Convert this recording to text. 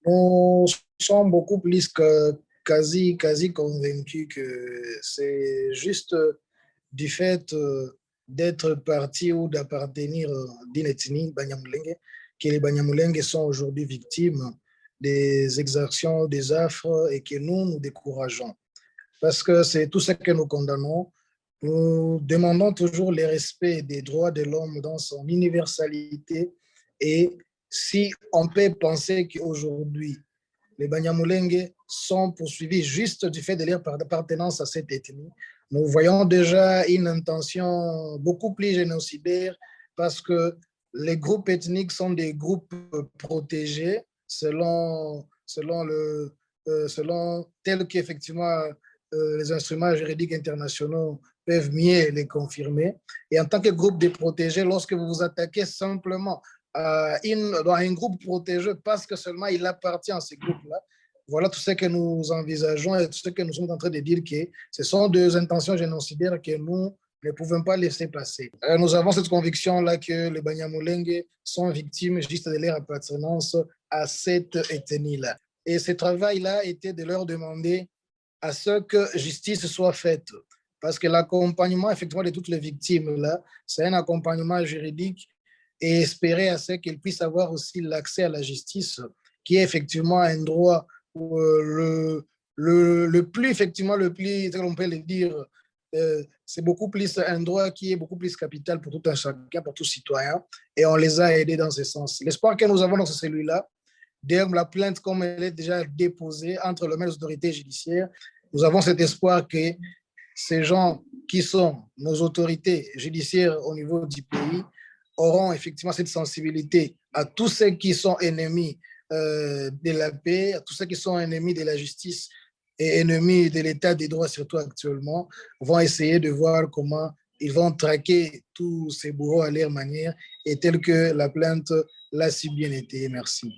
Nous sommes beaucoup plus que quasi convaincus que c'est juste du fait d'être parti ou d'appartenir d'une ethnie Banyamulenge que les Banyamulenge sont aujourd'hui victimes des exactions, des affres et que nous décourageons. Parce que c'est tout ce que nous condamnons. Nous demandons toujours le respect des droits de l'homme dans son universalité. Et si on peut penser qu'aujourd'hui, les Banyamulenge sont poursuivis juste du fait de leur appartenance à cette ethnie, nous voyons déjà une intention beaucoup plus génocidaire parce que les groupes ethniques sont des groupes protégés selon tel qu'effectivement les instruments juridiques internationaux peuvent mieux les confirmer. Et en tant que groupe de protégés, lorsque vous vous attaquez simplement dans un groupe protégé parce que seulement il appartient à ce groupe-là, voilà tout ce que nous envisageons et tout ce que nous sommes en train de dire que ce sont deux intentions génocidaires que nous ne pouvons pas laisser passer. Nous avons cette conviction-là que les Banyamulenge sont victimes juste de leur appartenance à cette ethnie-là. Et ce travail-là était de leur demander à ce que justice soit faite. Parce que l'accompagnement, effectivement, de toutes les victimes, là, c'est un accompagnement juridique et espérer à ce qu'ils puissent avoir aussi l'accès à la justice, qui est effectivement un droit le plus, effectivement, le plus, on peut le dire, c'est beaucoup plus un droit qui est beaucoup plus capital pour tout un chacun, pour tout citoyen, et on les a aidés dans ce sens. L'espoir que nous avons dans celui-là, dès la plainte, comme elle est déjà déposée entre les mêmes autorités judiciaires, nous avons cet espoir que ces gens qui sont nos autorités judiciaires au niveau du pays auront effectivement cette sensibilité à tous ceux qui sont ennemis de la paix, à tous ceux qui sont ennemis de la justice et ennemis de l'état des droits, surtout actuellement, vont essayer de voir comment ils vont traquer tous ces bourreaux à leur manière et tel que la plainte l'a si bien été. Merci.